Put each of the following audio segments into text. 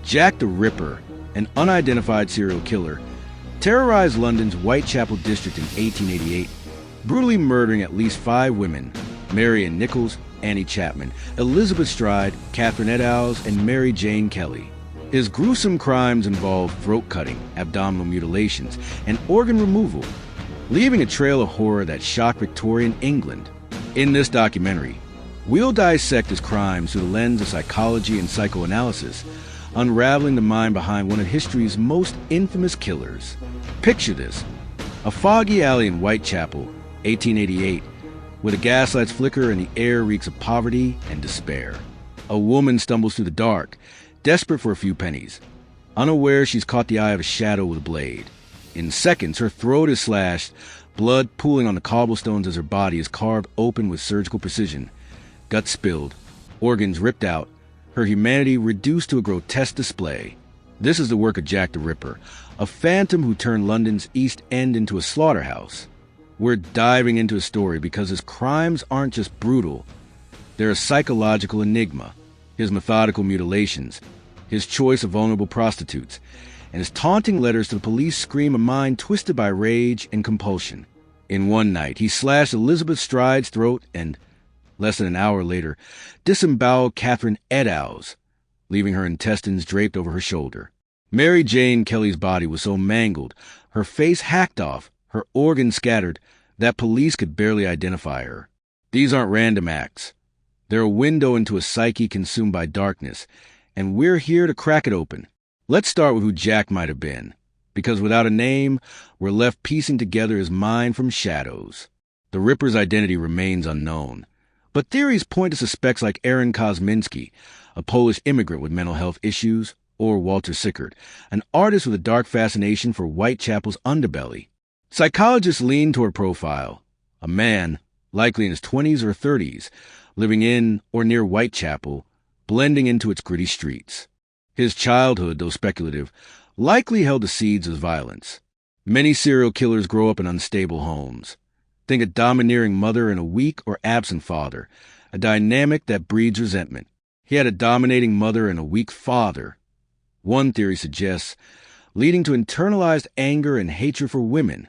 Jack the Ripper, an unidentified serial killer, terrorized London's Whitechapel district in 1888, brutally murdering at least 5 women: Ann Nichols, Annie Chapman, Elizabeth Stride, Catherine Eddowes, and Mary Jane Kelly. His gruesome crimes involved throat cutting, abdominal mutilations, and organ removal, leaving a trail of horror that shocked Victorian England. In this documentary, we'll dissect his crimes through the lens of psychology and psychoanalysis, unraveling the mind behind one of history's most infamous killers. Picture this: a foggy alley in Whitechapel, 1888, where the gaslights flicker and the air reeks of poverty and despair. A woman stumbles through the dark, desperate for a few pennies. Unaware, she's caught the eye of a shadow with a blade. In seconds, her throat is slashed, blood pooling on the cobblestones as her body is carved open with surgical precision. Guts spilled, organs ripped out, her humanity reduced to a grotesque display. This is the work of Jack the Ripper, a phantom who turned London's East End into a slaughterhouse. We're diving into his story because his crimes aren't just brutal, they're a psychological enigma. His methodical mutilations, his choice of vulnerable prostitutes, and his taunting letters to the police scream a mind twisted by rage and compulsion. In one night, he slashed Elizabeth Stride's throat and, less than an hour later, disemboweled Catherine Eddowes, leaving her intestines draped over her shoulder. Mary Jane Kelly's body was so mangled, her face hacked off, her organs scattered, that police could barely identify her. These aren't random acts. They're a window into a psyche consumed by darkness, and we're here to crack it open. Let's start with who Jack might have been, because without a name, we're left piecing together his mind from shadows. The Ripper's identity remains unknown, but theories point to suspects like Aaron Kosminski, a Polish immigrant with mental health issues, or Walter Sickert, an artist with a dark fascination for Whitechapel's underbelly. Psychologists lean toward profile: a man, likely in his 20s or 30s, living in or near Whitechapel, blending into its gritty streets. His childhood, though speculative, likely held the seeds of violence. Many serial killers grow up in unstable homes. Think a domineering mother and a weak or absent father, a dynamic that breeds resentment. He had a dominating mother and a weak father. One theory suggests, leading to internalized anger and hatred for women.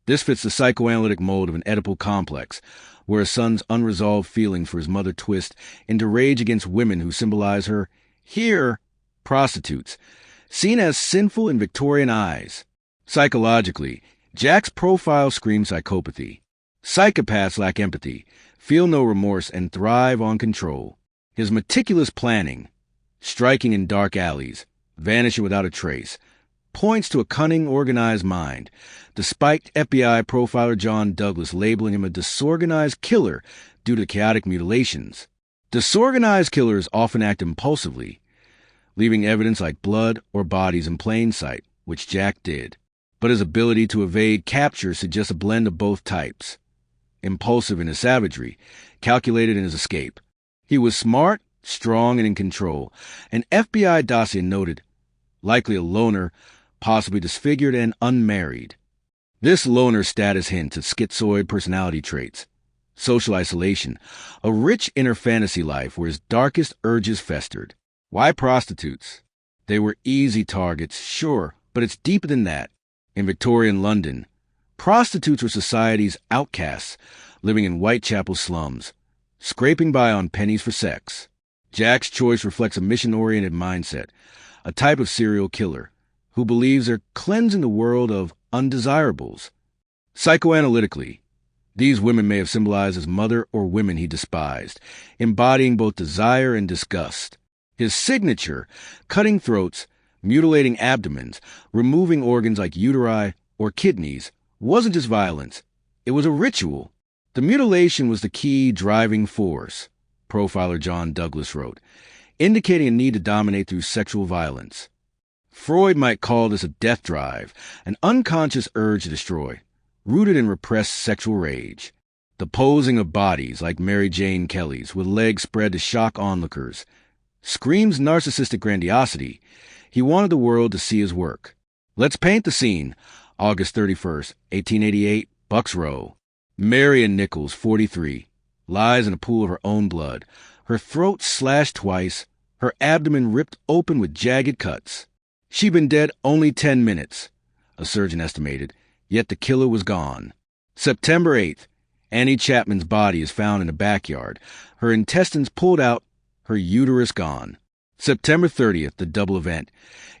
This fits the psychoanalytic mold of an Oedipal complex, where a son's unresolved feelings for his mother twist into rage against women who symbolize her, here, prostitutes, seen as sinful in Victorian eyes. Psychologically, Jack's profile screams psychopathy. Psychopaths lack empathy, feel no remorse, and thrive on control. His meticulous planning, striking in dark alleys, vanishing without a trace, points to a cunning, organized mind, despite FBI profiler John Douglas labeling him a disorganized killer due to chaotic mutilations. Disorganized killers often act impulsively, leaving evidence like blood or bodies in plain sight, which Jack did. But his ability to evade capture suggests a blend of both types. Impulsive in his savagery, calculated in his escape. He was smart, strong, and in control. An FBI dossier noted, likely a loner, possibly disfigured and unmarried. This loner status hints at schizoid personality traits, social isolation, a rich inner fantasy life where his darkest urges festered. Why prostitutes? They were easy targets, sure, but it's deeper than that. In Victorian London, prostitutes were society's outcasts, living in Whitechapel slums, scraping by on pennies for sex. Jack's choice reflects a mission-oriented mindset, a type of serial killer who believes they're cleansing the world of undesirables. Psychoanalytically, these women may have symbolized his mother or women he despised, embodying both desire and disgust. His signature, cutting throats, mutilating abdomens, removing organs like uteri or kidneys, wasn't just violence. It was a ritual. The mutilation was the key driving force, profiler John Douglas wrote, indicating a need to dominate through sexual violence. Freud might call this a death drive, an unconscious urge to destroy, rooted in repressed sexual rage. The posing of bodies like Mary Jane Kelly's with legs spread to shock onlookers screams narcissistic grandiosity. He wanted the world to see his work. Let's paint the scene. August 31st, 1888, Bucks Row. Ann Nichols, 43, lies in a pool of her own blood, her throat slashed twice, her abdomen ripped open with jagged cuts. She'd been dead only 10 minutes, a surgeon estimated, yet the killer was gone. September 8th, Annie Chapman's body is found in a backyard, her intestines pulled out, her uterus gone. September 30th, the double event.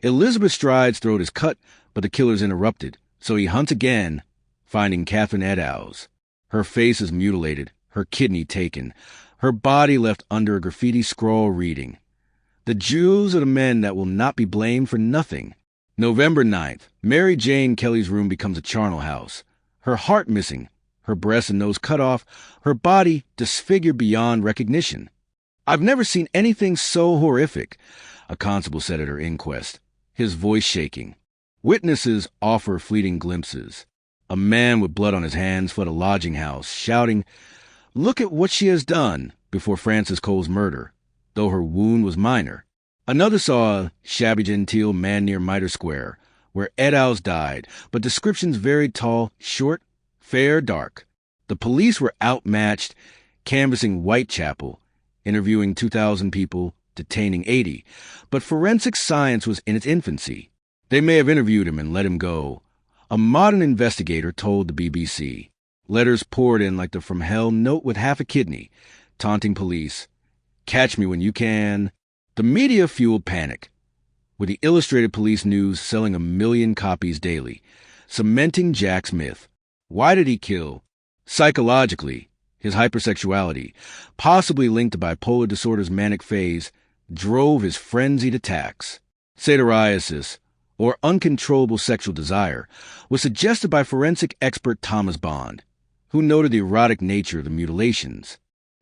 Elizabeth Stride's throat is cut, but the killer's interrupted, so he hunts again, finding Catherine Eddowes. Her face is mutilated, her kidney taken, her body left under a graffiti scroll reading, "The Jews are the men that will not be blamed for nothing." November 9th, Mary Jane Kelly's room becomes a charnel house. Her heart missing, her breast and nose cut off, her body disfigured beyond recognition. "I've never seen anything so horrific," a constable said at her inquest, his voice shaking. Witnesses offer fleeting glimpses. A man with blood on his hands fled a lodging house, shouting, "Look at what she has done," before Frances Cole's murder, though her wound was minor. Another saw a shabby-genteel man near Mitre Square, where Eddowes died, but descriptions varied: tall, short, fair, dark. The police were outmatched, canvassing Whitechapel, interviewing 2,000 people, detaining 80, but forensic science was in its infancy. They may have interviewed him and let him go. A modern investigator told the BBC. Letters poured in like the from hell note with half a kidney, taunting police. "Catch me when you can." The media fueled panic, with the Illustrated Police News selling 1 million copies daily, cementing Jack's myth. Why did he kill? Psychologically, his hypersexuality, possibly linked to bipolar disorder's manic phase, drove his frenzied attacks. Satyriasis, or uncontrollable sexual desire, was suggested by forensic expert Thomas Bond, who noted the erotic nature of the mutilations.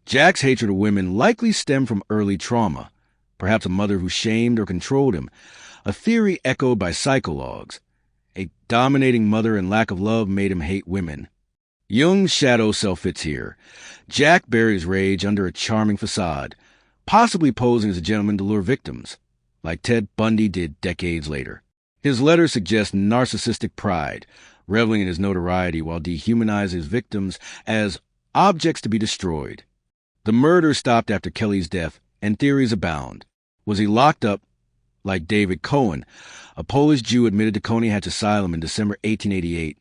Jack's hatred of women likely stemmed from early trauma, perhaps a mother who shamed or controlled him, a theory echoed by psychologues. A dominating mother and lack of love made him hate women. Jung's shadow self fits here. Jack buries rage under a charming facade, possibly posing as a gentleman to lure victims, like Ted Bundy did decades later. His letters suggest narcissistic pride, reveling in his notoriety while dehumanizing his victims as objects to be destroyed. The murder stopped after Kelly's death, and theories abound. Was he locked up, like David Cohen, a Polish Jew admitted to Coney Hatch Asylum in December 1888,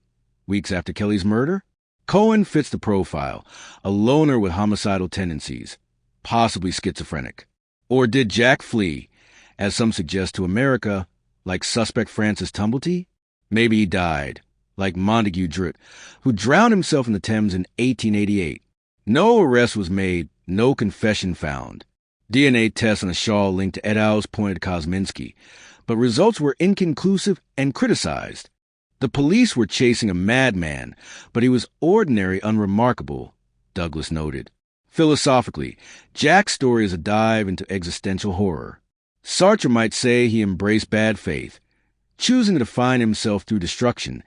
weeks after Kelly's murder? Cohen fits the profile, a loner with homicidal tendencies, possibly schizophrenic. Or did Jack flee, as some suggest, to America, like suspect Francis Tumblety? Maybe he died, like Montague Druitt, who drowned himself in the Thames in 1888. No arrest was made, no confession found. DNA tests on a shawl linked to Eddowes pointed to Kosminski, but results were inconclusive and criticized. The police were chasing a madman, but he was ordinary, unremarkable, Douglas noted. Philosophically, Jack's story is a dive into existential horror. Sartre might say he embraced bad faith, choosing to define himself through destruction,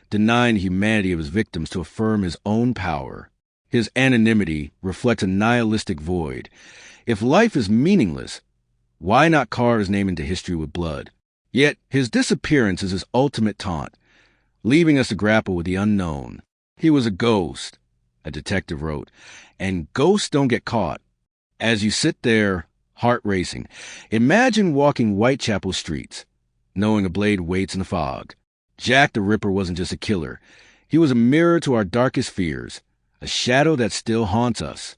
denying the humanity of his victims to affirm his own power. His anonymity reflects a nihilistic void. If life is meaningless, why not carve his name into history with blood? Yet his disappearance is his ultimate taunt, leaving us to grapple with the unknown. He was a ghost, a detective wrote, and ghosts don't get caught. As you sit there, heart racing, imagine walking Whitechapel streets, knowing a blade waits in the fog. Jack the Ripper wasn't just a killer. He was a mirror to our darkest fears, a shadow that still haunts us.